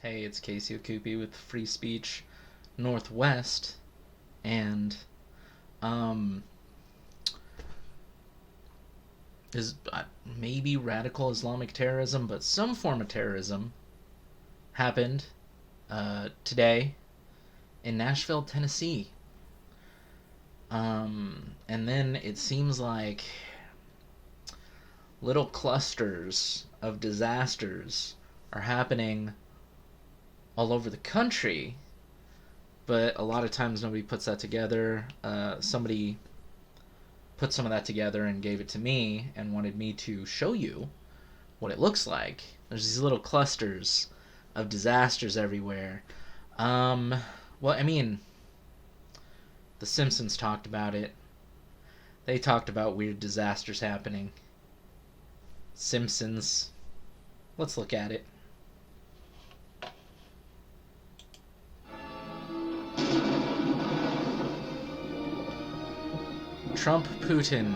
Hey, it's Casey Okupi with Free Speech Northwest, and um, is maybe radical Islamic terrorism, but some form of terrorism happened today in Nashville, Tennessee. And then it seems like little clusters of disasters are happening all over the country, but a lot of times nobody puts that together. Somebody put some of that together and gave it to me and wanted me to show you what it looks like. There's these little clusters of disasters everywhere. Um, well, I mean, The Simpsons talked about it. They talked about weird disasters happening. Simpsons. Let's look at it. Trump Putin.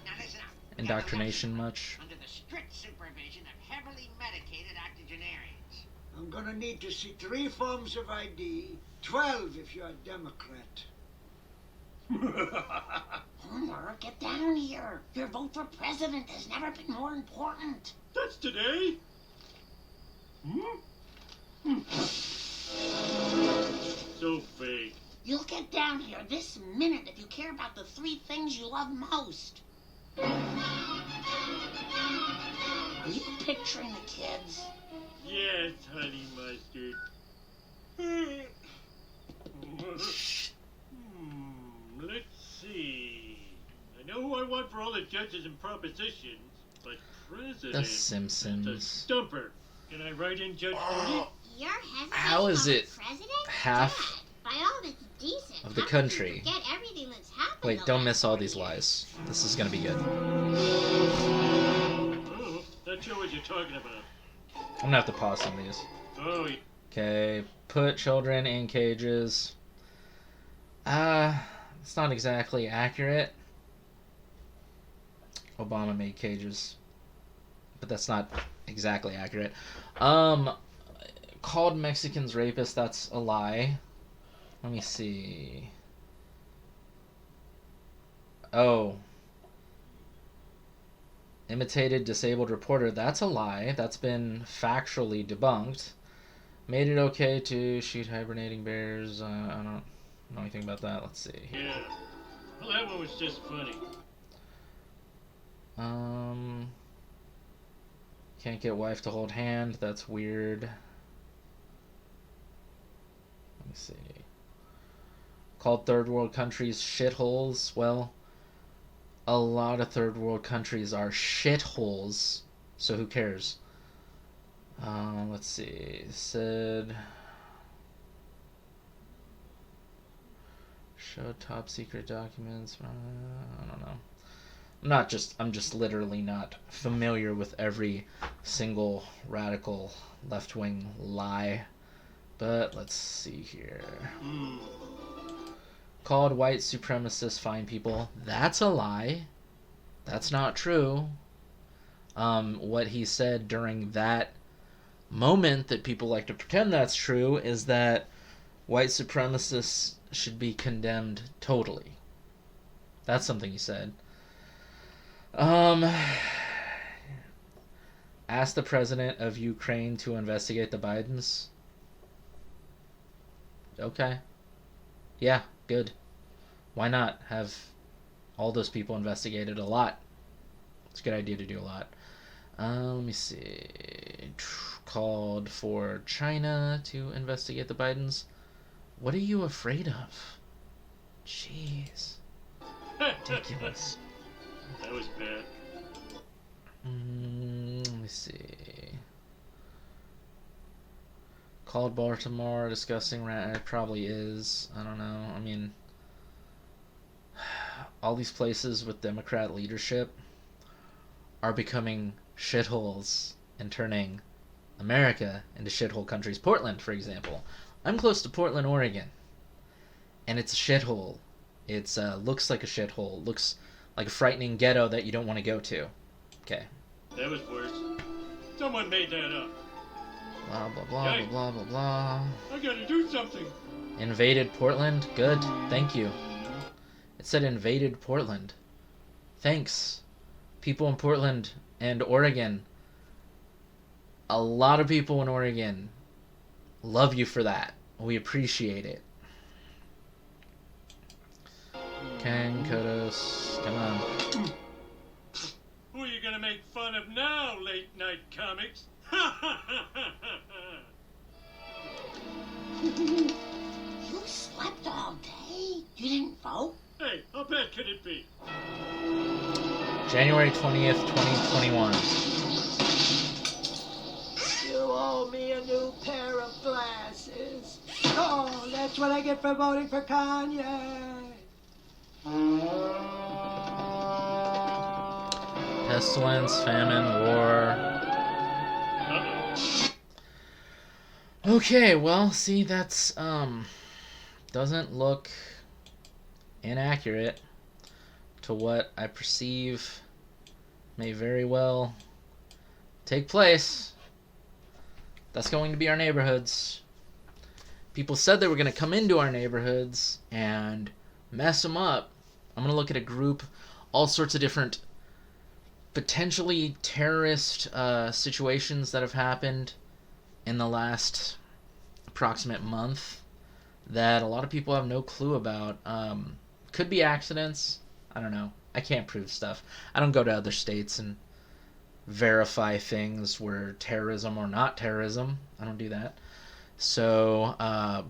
Now listen up. Indoctrination much? Under the strict supervision of heavily medicated octogenarians. I'm gonna need to see 3 forms of ID, 12 if you're a Democrat. Homer, get down here. Your vote for president has never been more important. That's today? So fake. You'll get down here this minute if you care about the 3 things you love most. Are you picturing the kids? Yes, honey mustard. Let's see. I know who I want for all the judges and propositions, but president... The That's a Simpsons. stumper. Can I write in Judge Judy? You're hesitant How is on it president? half By all that's decent. of the how country? Can you forget everything that's happened Wait, the don't last miss all 40 these years? lies. This is gonna be good. Oh, not sure what you're talking about. I'm gonna have to pause some of these. Oh, Okay, put children in cages. It's not exactly accurate. Obama made cages, but that's not exactly accurate. Called Mexicans rapists, that's a lie. Let me see. Oh. Imitated disabled reporter, that's a lie. That's been factually debunked. Made it okay to shoot hibernating bears. I don't know anything about that. Let's see. yeah. Well, that one was just funny. Can't get wife to hold hand. That's weird. Let me see. Called third world countries shitholes. Well, a lot of third world countries are shitholes. So who cares? Let's see. Said... Show top secret documents. I don't know. I'm just literally not familiar with every single radical left-wing lie. But let's see here. Called white supremacists fine people. That's a lie. That's not true. What he said during that moment that people like to pretend that's true is that white supremacists should be condemned totally. That's something he said. Asked the president of Ukraine to investigate the Bidens. Okay. Yeah, good. Why not have all those people investigated a lot? It's a good idea to do a lot. Let me see. Called for China to investigate the Bidens. What are you afraid of? Jeez. Ridiculous. That was bad. Let me see. Called Baltimore discussing it probably is. I don't know. I mean, all these places with Democrat leadership are becoming shitholes and turning America into shithole countries. Portland, for example. I'm close to Portland, Oregon, and it's a shithole. It's looks like a shithole. Looks like a frightening ghetto that you don't want to go to. Okay. That was worse. Someone made that up. Blah, blah, blah, blah, blah, blah, blah. I gotta do something. Invaded Portland? Good. Thank you. It said invaded Portland. Thanks. People in Portland and Oregon. A lot of people in Oregon love you for that. We appreciate it. Kang, Kodos, come on. Who are you gonna make fun of now, late night comics? You slept all day? You didn't vote? Hey, how bad could it be? January 20th, 2021. You owe me a new pair of glasses. Oh, that's what I get for voting for Kanye. Pestilence, famine, war. Uh-oh. Okay, well, see, that's, doesn't look inaccurate to what I perceive may very well take place. That's going to be our neighborhoods. People said they were going to come into our neighborhoods and mess them up. I'm going to look at a group, all sorts of different potentially terrorist situations that have happened in the last approximate month that a lot of people have no clue about. Could be accidents. I don't know. I can't prove stuff. I don't go to other states and verify things where terrorism or not terrorism. I don't do that. So,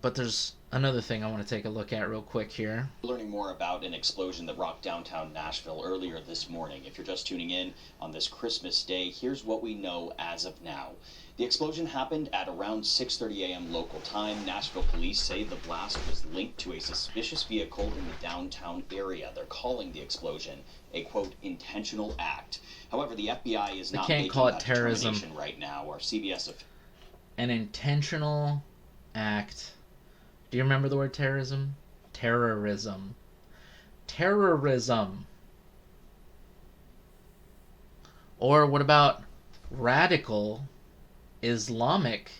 but there's another thing I want to take a look at real quick here. Learning more about an explosion that rocked downtown Nashville earlier this morning. If you're just tuning in on this Christmas Day, here's what we know as of now. The explosion happened at around 6:30 a.m. local time. Nashville police say the blast was linked to a suspicious vehicle in the downtown area. They're calling the explosion a, quote, intentional act. However, the FBI is not making call it that terrorism determination right now. Our CBS an intentional act. Do you remember the word terrorism? Terrorism. Terrorism. Or what about radical Islamic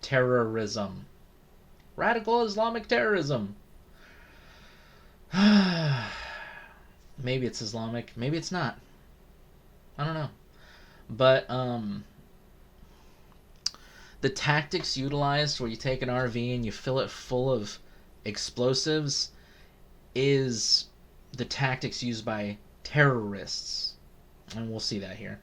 terrorism? Radical Islamic terrorism. Maybe it's Islamic, maybe it's not. I don't know. But the tactics utilized where you take an RV and you fill it full of explosives is the tactics used by terrorists. And we'll see that here.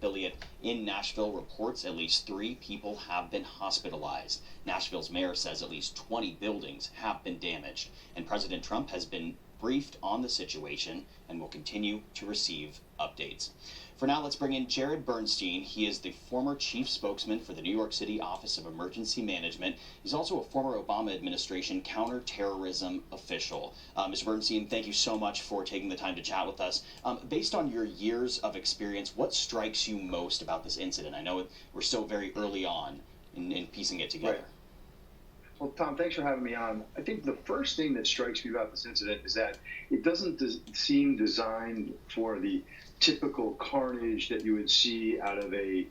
affiliate in Nashville reports at least 3 people have been hospitalized. Nashville's mayor says at least 20 buildings have been damaged, and President Trump has been briefed on the situation and will continue to receive updates. For now, let's bring in Jared Bernstein. He is the former chief spokesman for the New York City Office of Emergency Management. He's also a former Obama administration counterterrorism official. Mr. Bernstein, thank you so much for taking the time to chat with us. Based on your years of experience, what strikes you most about this incident? I know we're still very early on in piecing it together. Right. Well, Tom, thanks for having me on. I think the first thing that strikes me about this incident is that it doesn't seem designed for the typical carnage that you would see out of a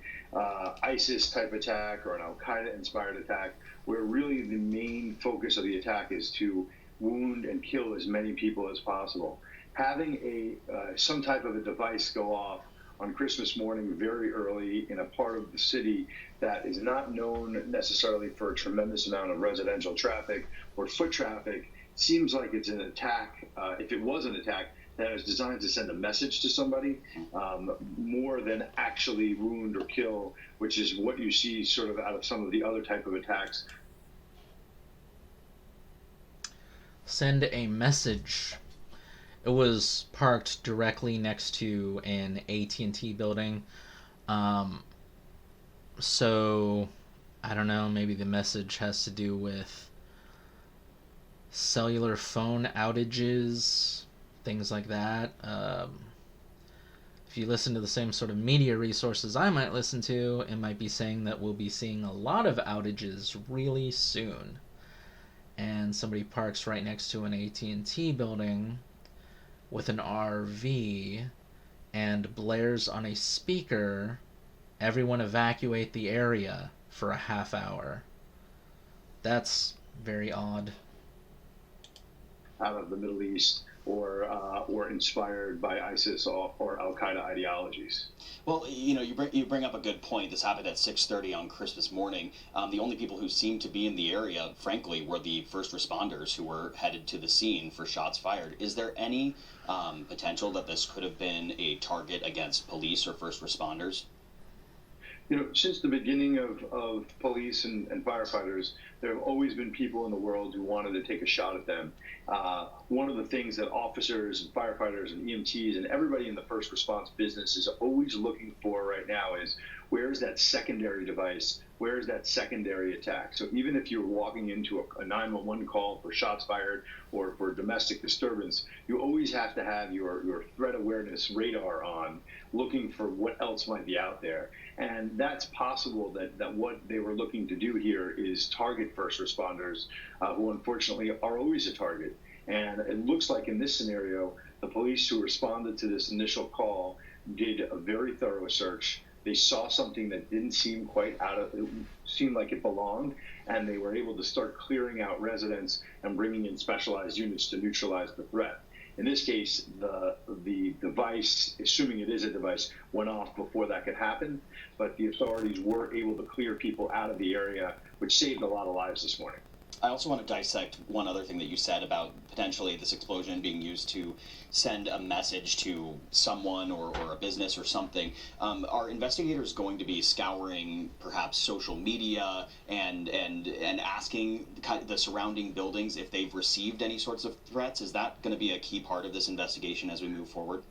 ISIS type attack or an Al-Qaeda inspired attack, where really the main focus of the attack is to wound and kill as many people as possible. Having some type of a device go off on Christmas morning very early in a part of the city that is not known necessarily for a tremendous amount of residential traffic or foot traffic seems like it's an attack, if it was an attack, that is designed to send a message to somebody more than actually wound or kill, which is what you see sort of out of some of the other type of attacks. Send a message. It was parked directly next to an AT&T building. So, I don't know, maybe the message has to do with cellular phone outages, things like that. If you listen to the same sort of media resources I might listen to, it might be saying that we'll be seeing a lot of outages really soon. And somebody parks right next to an AT&T building with an RV and blares on a speaker, "Everyone evacuate the area," for a half hour. That's very odd. Out of the Middle East or inspired by ISIS or Al Qaeda ideologies. Well, you bring up a good point. This happened at 6:30 on Christmas morning. The only people who seemed to be in the area, frankly, were the first responders who were headed to the scene for shots fired. Is there any potential that this could have been a target against police or first responders? Since the beginning of police and firefighters, there have always been people in the world who wanted to take a shot at them. One of the things that officers and firefighters and EMTs and everybody in the first response business is always looking for right now is, where's that secondary device? Where's that secondary attack? So even if you're walking into a 911 call for shots fired or for domestic disturbance, you always have to have your threat awareness radar on, looking for what else might be out there. And that's possible that what they were looking to do here is target first responders, who unfortunately are always a target. And it looks like in this scenario, the police who responded to this initial call did a very thorough search. They saw something that didn't seem seemed like it belonged, and they were able to start clearing out residents and bringing in specialized units to neutralize the threat. In this case, the device, assuming it is a device, went off before that could happen, but the authorities were able to clear people out of the area, which saved a lot of lives this morning. I also want to dissect one other thing that you said about potentially this explosion being used to send a message to someone or a business or something. Are investigators going to be scouring perhaps social media and asking the surrounding buildings if they've received any sorts of threats? Is that going to be a key part of this investigation as we move forward?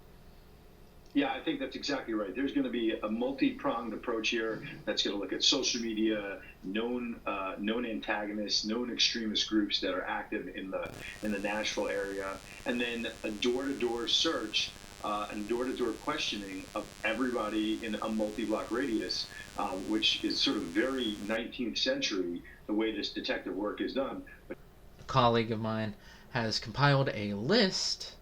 Yeah, I think that's exactly right. There's going to be a multi-pronged approach here that's going to look at social media, known antagonists, known extremist groups that are active in the Nashville area, and then a door-to-door search and door-to-door questioning of everybody in a multi-block radius, which is sort of very 19th century, the way this detective work is done. A colleague of mine has compiled a list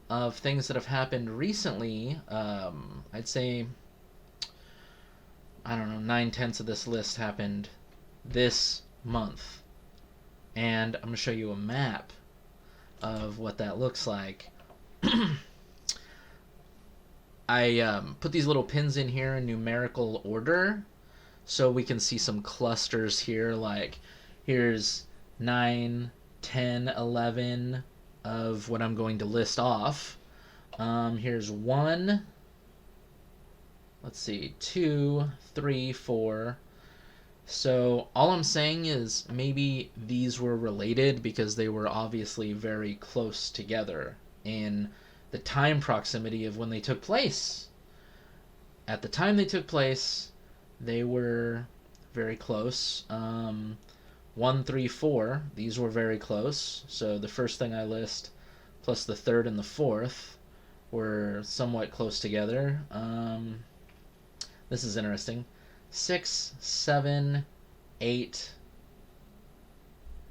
of things that have happened recently. I'd say, 9/10 of this list happened this month. And I'm going to show you a map of what that looks like. I put these little pins in here in numerical order so we can see some clusters here. Like, here's 9, 10, 11 of what I'm going to list off. Here's 1, let's see, 2, 3, 4. So all I'm saying is maybe these were related because they were obviously very close together in the time proximity of when they took place. At the time they took place, they were very close. 1, 3, 4, these were very close. So the first thing I list plus the third and the fourth were somewhat close together. This is interesting. 6, 7, 8.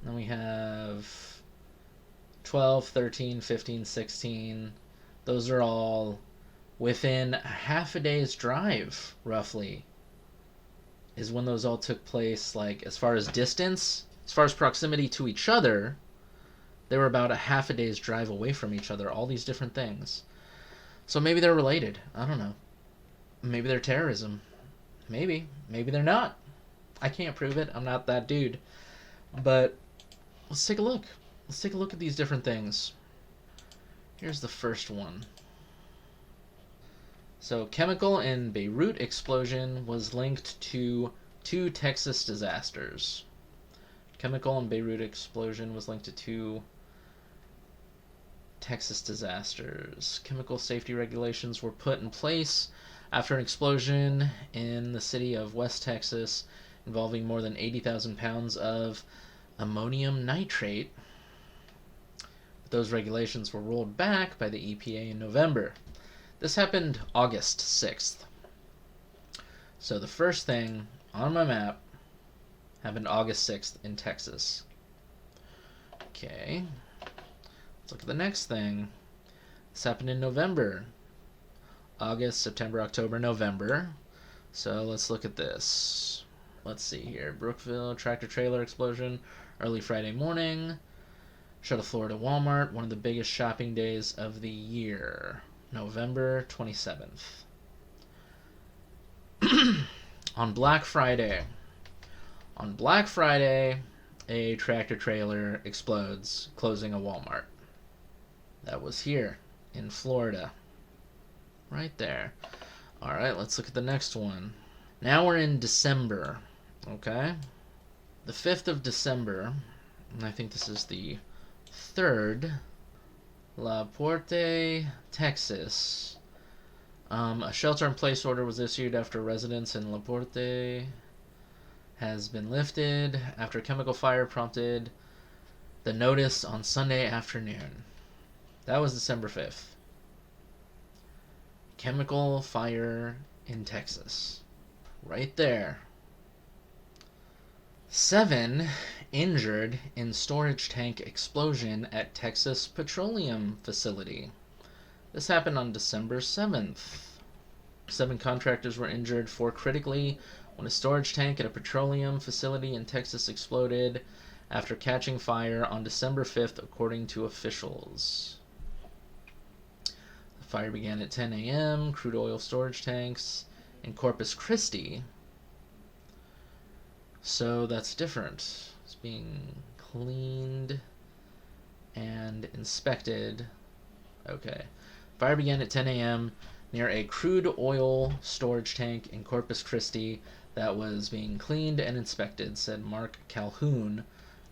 Then we have 12, 13, 15, 16. Those are all within half a day's drive, roughly, is when those all took place. Like, as far as distance, as far as proximity to each other, they were about a half a day's drive away from each other, all these different things. So maybe they're related. I don't know. Maybe they're terrorism. Maybe. Maybe they're not. I can't prove it. I'm not that dude. But let's take a look. Let's take a look at these different things. Here's the first one. So, chemical in Beirut explosion was linked to 2 Texas disasters. Chemical in Beirut explosion was linked to 2 Texas disasters. Chemical safety regulations were put in place after an explosion in the city of West Texas involving more than 80,000 pounds of ammonium nitrate. Those regulations were rolled back by the EPA in November. This happened August 6th. So the first thing on my map happened August 6th in Texas. Okay. Let's look at the next thing. This happened in November. August, September, October, November. So let's look at this. Let's see here. Brookville, tractor trailer explosion, early Friday morning. Shuttle Florida Walmart, one of the biggest shopping days of the year. November 27th. On Black Friday. On Black Friday, a tractor trailer explodes, closing a Walmart. That was here in Florida. Right there. Alright, let's look at the next one. Now we're in December. Okay? The 5th of December, and I think this is the 3rd, La Porte, Texas. A shelter-in-place order was issued after residents in La Porte has been lifted after a chemical fire prompted the notice on Sunday afternoon. That was December 5th. Chemical fire in Texas. Right there. 7 injured in storage tank explosion at Texas Petroleum facility. This happened on December 7th. 7 contractors were injured, 4 critically, when a storage tank at a petroleum facility in Texas exploded after catching fire on December 5th, according to officials. The fire began at 10 a.m. Crude oil storage tanks in Corpus Christi. So that's different. It's being cleaned and inspected. Okay. Fire began at 10 a.m. near a crude oil storage tank in Corpus Christi that was being cleaned and inspected, said Mark Calhoun,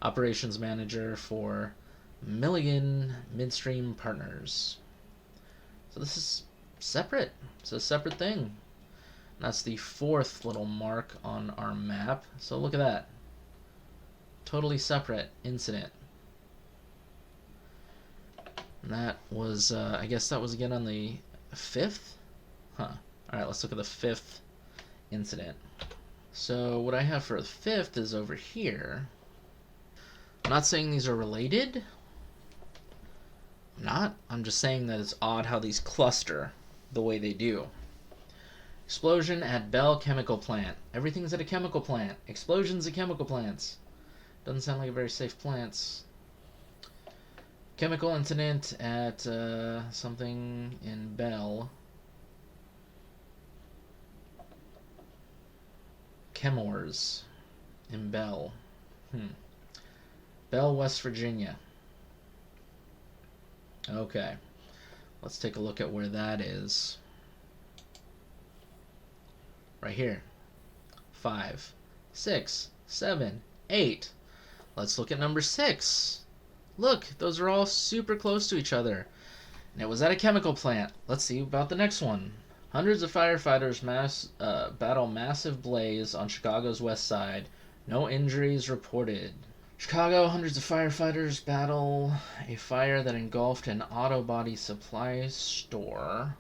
operations manager for Milligan Midstream Partners. So this is separate. It's a separate thing. That's the 4th little mark on our map. So look at that. Totally separate incident. And that was, I guess that was again on the 5th? Huh. Alright, let's look at the 5th incident. So what I have for the 5th is over here. I'm not saying these are related. I'm just saying that it's odd how these cluster the way they do. Explosion at Bell Chemical Plant. Everything's at a chemical plant. Explosions at chemical plants. Doesn't sound like a very safe plants. Chemical incident at something in Bell. Chemours in Bell. Bell, West Virginia. Okay. Let's take a look at where that is. Right here. 5, 6, 7, 8. Let's look at number 6. Look, those are all super close to each other. And it was at a chemical plant. Let's see about the next one. Hundreds of firefighters battle massive blaze on Chicago's west side. No injuries reported. Chicago, hundreds of firefighters battle a fire that engulfed an auto body supply store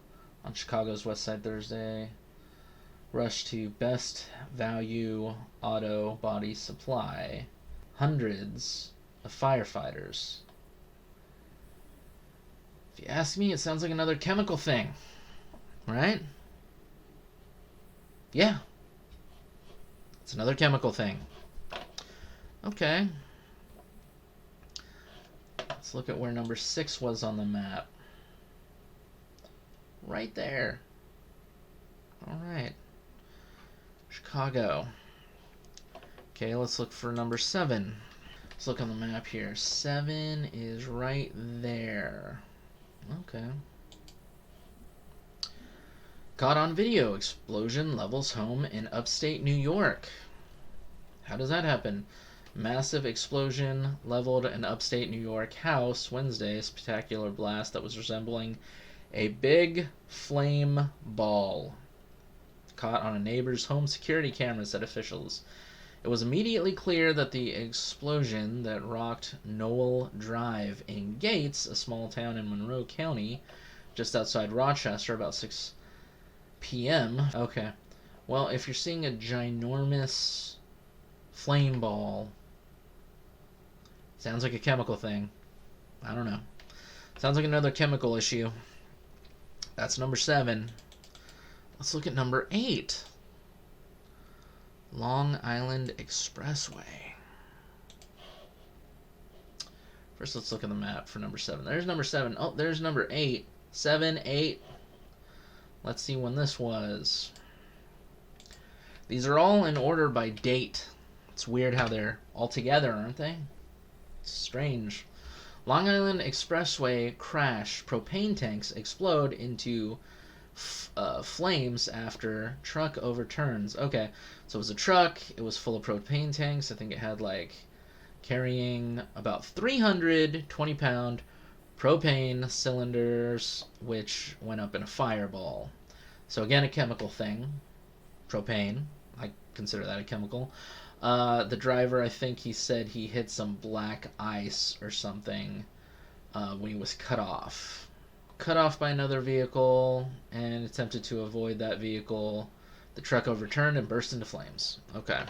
on Chicago's west side Thursday. Rush to Best Value Auto Body Supply. Hundreds of firefighters. If you ask me, it sounds like another chemical thing. Right? Yeah. It's another chemical thing. Okay. Let's look at where number 6 was on the map. Right there. Alright. Chicago. Okay, let's look for number 7. Let's look on the map here. 7 is right there. Okay. Caught on video. Explosion levels home in upstate New York. How does that happen? Massive explosion leveled an upstate New York house Wednesday. A spectacular blast that was resembling a big flame ball. Caught on a neighbor's home security camera, said officials. It was immediately clear that the explosion that rocked Knoll Drive in Gates, a small town in Monroe County, just outside Rochester, about 6 p.m. Okay. Well, if you're seeing a ginormous flame ball, sounds like a chemical thing. I don't know. Sounds like another chemical issue. That's number 7. Let's look at number 8. Long Island Expressway. First, let's look at the map for number 7. There's number 7. Oh, there's number 8. 7, 8. Let's see when this was. These are all in order by date. It's weird how they're all together, aren't they? It's strange. Long Island Expressway crash. Propane tanks explode into flames after truck overturns. Okay, so it was a truck. It was full of propane tanks. I think it had like carrying about 320-pound propane cylinders, which went up in a fireball. So again, a chemical thing. Propane. I consider that a chemical. The driver, I think he said he hit some black ice or something when he was cut off. Cut off by another vehicle and attempted to avoid that vehicle. The truck overturned and burst into flames. Okay.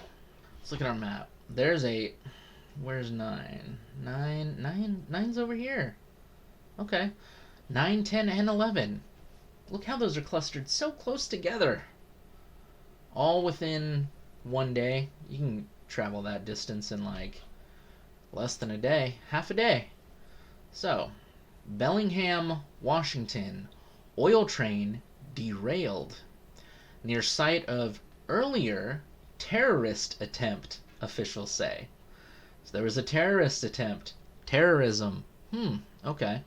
Let's look at our map. There's 8. Where's 9? 9's over here. Okay. 9, 10, and 11. Look how those are clustered so close together. All within one day. You can travel that distance in like less than a day. Half a day. So, Bellingham, Washington. Oil train derailed near site of earlier terrorist attempt, officials say. So there was a terrorist attempt. Terrorism. Okay.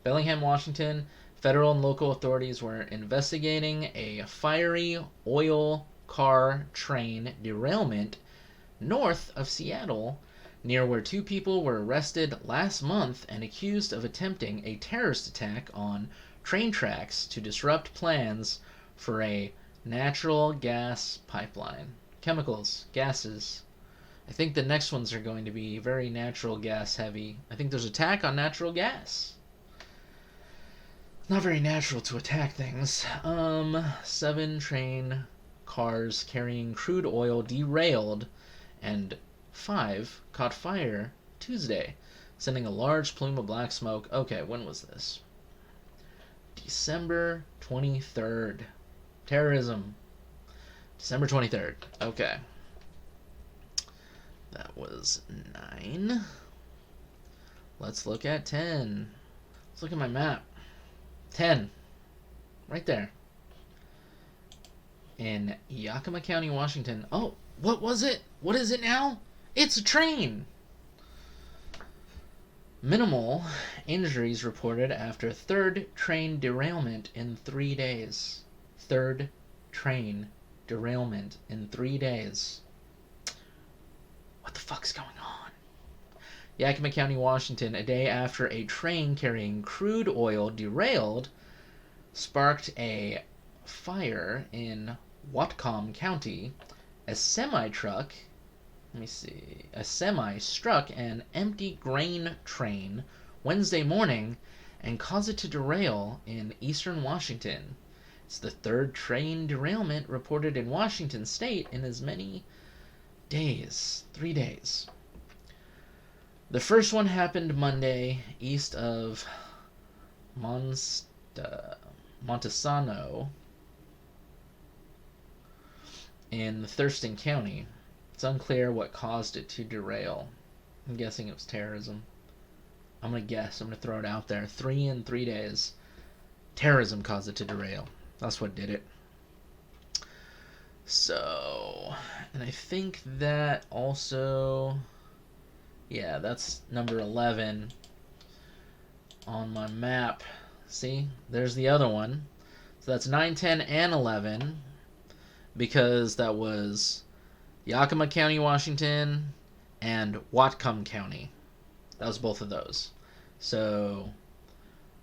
Bellingham, Washington. Federal and local authorities were investigating a fiery oil car train derailment north of Seattle, near where 2 people were arrested last month and accused of attempting a terrorist attack on train tracks to disrupt plans for a natural gas pipeline. Chemicals, gases. I think the next ones are going to be very natural gas heavy. I think there's attack on natural gas. Not very natural to attack things. 7 train cars carrying crude oil derailed, and 5 caught fire Tuesday, sending a large plume of black smoke. Okay, when was this? December 23rd. Terrorism. December 23rd. Okay. That was 9. Let's look at 10. Let's look at my map. 10. Right there. In Yakima County, Washington. Oh, what was it? What is it now? It's a train! Minimal injuries reported after 3rd train derailment in 3 days. 3rd train derailment in 3 days. What the fuck's going on? Yakima County, Washington, a day after a train carrying crude oil derailed, sparked a fire in Whatcom County. A semi struck an empty grain train Wednesday morning and caused it to derail in eastern Washington. It's the 3rd train derailment reported in Washington state in as many days. 3 days. The first one happened Monday east of Montesano in Thurston County. It's unclear what caused it to derail. I'm guessing it was terrorism. I'm going to guess. I'm going to throw it out there. 3 in 3 days. Terrorism caused it to derail. That's what did it. So, and I think that also, yeah, that's number 11 on my map. See, there's the other one. So that's 9, 10, and 11, because that was Yakima County, Washington, and Whatcom County. That was both of those. So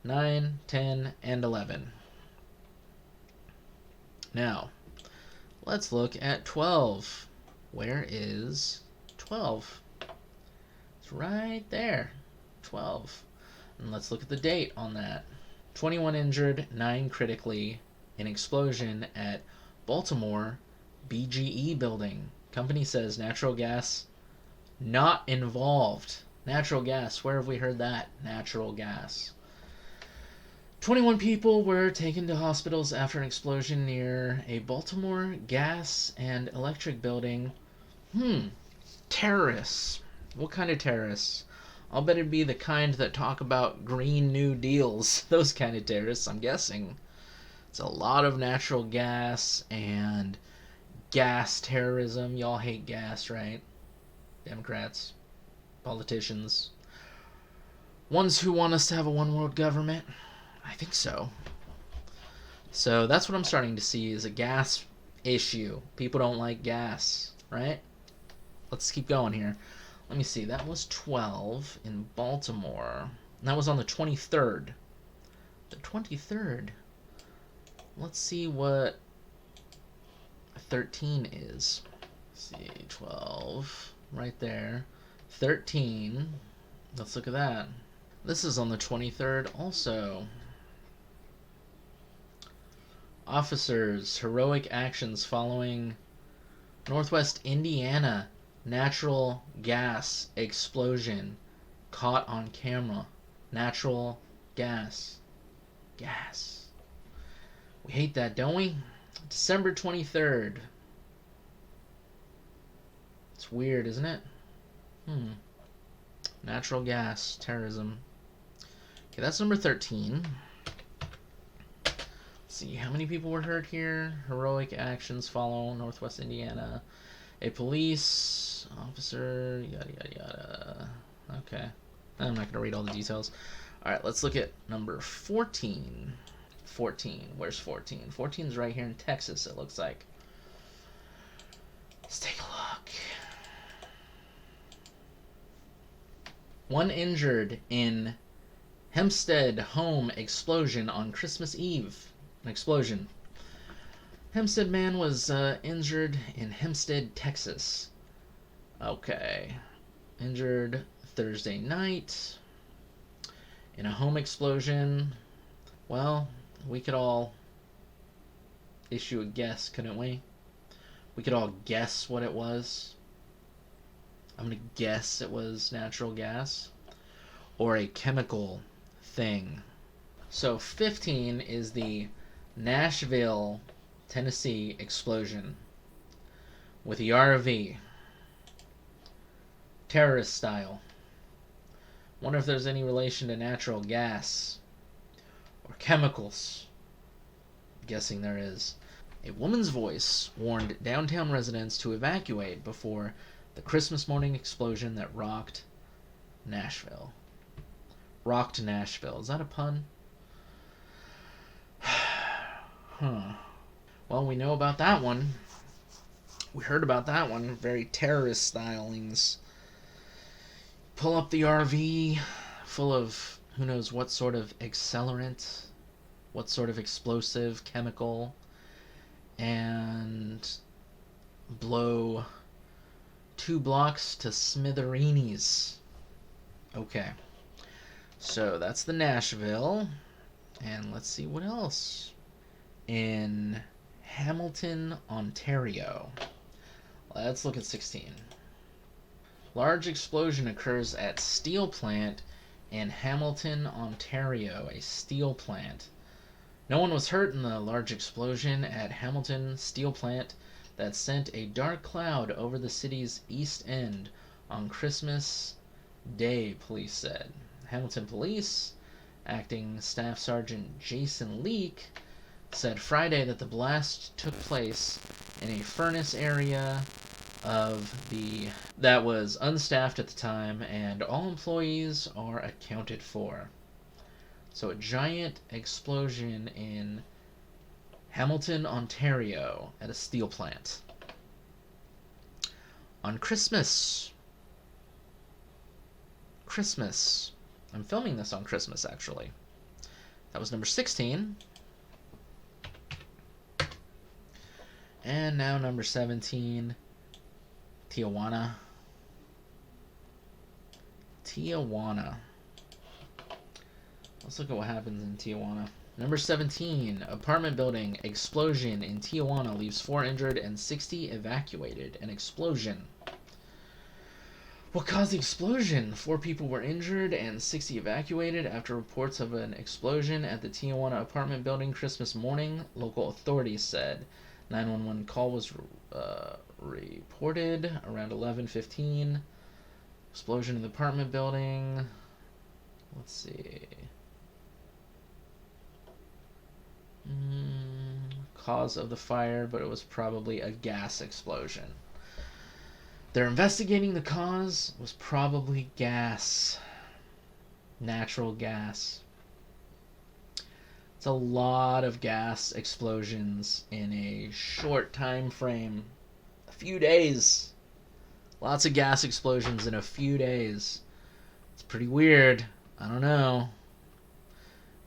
9, 10, and 11. Now, let's look at 12. Where is 12? It's right there. 12. And let's look at the date on that. 21 injured, 9 critically in explosion at Baltimore BGE building. Company says natural gas not involved. Natural gas. Where have we heard that? Natural gas. 21 people were taken to hospitals after an explosion near a Baltimore gas and electric building. Terrorists. What kind of terrorists? I'll bet it'd be the kind that talk about Green New Deals. Those kind of terrorists, I'm guessing. It's a lot of natural gas and gas terrorism. Y'all hate gas, right? Democrats, politicians, ones who want us to have a one world government. I think so. So that's what I'm starting to see is a gas issue. People don't like gas, right? Let's keep going here. Let me see. That was 12 in Baltimore. That was on the 23rd. The 23rd. Let's see what 13 is. Let's see, 12 right there. 13. Let's look at that. This is on the 23rd also. Officers, heroic actions following Northwest Indiana natural gas explosion caught on camera. Natural gas. Gas. We hate that, don't we? December 23rd. It's weird, isn't it? Natural gas, terrorism. Okay, that's number 13. Let's see, how many people were hurt here? Heroic actions follow Northwest Indiana. A police officer, yada, yada, yada. Okay. I'm not going to read all the details. Alright, let's look at number 14. 14. Where's 14? 14's right here in Texas, it looks like. Let's take a look. One injured in Hempstead home explosion on Christmas Eve. An explosion. Hempstead man was injured in Hempstead, Texas. Okay. Injured Thursday night in a home explosion. Well, we could all issue a guess, couldn't we? We could all guess what it was. I'm going to guess it was natural gas or a chemical thing. So 15 is the Nashville, Tennessee explosion with the RV. Terrorist style. Wonder if there's any relation to natural gas or chemicals. I'm guessing there is. A woman's voice warned downtown residents to evacuate before the Christmas morning explosion that rocked Nashville. Rocked Nashville. Is that a pun? Huh. Well, we know about that one. We heard about that one. Very terrorist stylings. Pull up the RV full of who knows what sort of accelerant, what sort of explosive chemical, and blow 2 blocks to smithereens. Okay. So that's the Nashville. And let's see what else. In Hamilton, Ontario. Let's look at 16. Large explosion occurs at steel plant in Hamilton, Ontario. A steel plant. No one was hurt in the large explosion at Hamilton steel plant that sent a dark cloud over the city's east end on Christmas Day, police said. Hamilton Police, acting Staff Sergeant Jason Leake, said Friday that the blast took place in a furnace area that was unstaffed at the time, and all employees are accounted for. So a giant explosion in Hamilton, Ontario at a steel plant. On Christmas. I'm filming this on Christmas, actually. That was number 16. And now number 17. Tijuana. Let's look at what happens in Tijuana. Number 17, apartment building explosion in Tijuana leaves 4 injured and 60 evacuated. An explosion. What caused the explosion? 4 people were injured and 60 evacuated after reports of an explosion at the Tijuana apartment building Christmas morning, local authorities said. 911 call was reported around 11:15. Explosion in the apartment building. Let's see. Cause of the fire, but it was probably a gas explosion. They're investigating the cause. Was probably gas. Natural gas. It's a lot of gas explosions in a short time frame. A few days. Lots of gas explosions in a few days. It's pretty weird. I don't know.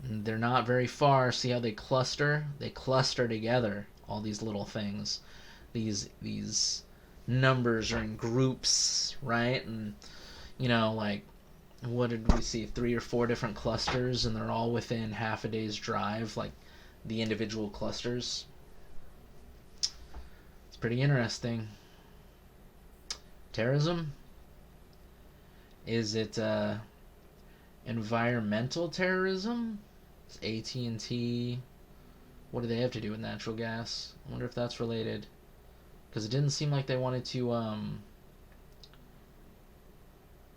They're not very far. See how they cluster? They cluster together. All these little things. These numbers are in groups, right? And, you know, like, what did we see? 3 or 4 different clusters, and they're all within half a day's drive, like the individual clusters. It's pretty interesting. Terrorism? Is it environmental terrorism? Is AT&T? What do they have to do with natural gas? I wonder if that's related. Because it didn't seem like they wanted to,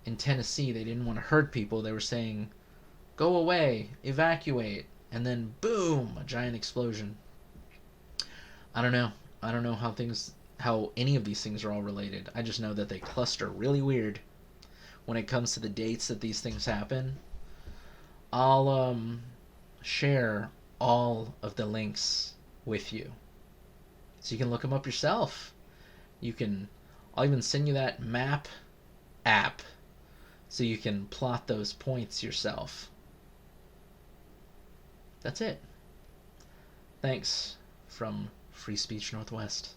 in Tennessee, they didn't want to hurt people. They were saying, go away, evacuate, and then boom, a giant explosion. I don't know. I don't know how any of these things are all related. I just know that they cluster really weird when it comes to the dates that these things happen. I'll share all of the links with you, so you can look them up yourself. I'll even send you that map app so you can plot those points yourself. That's it. Thanks from Free Speech Northwest.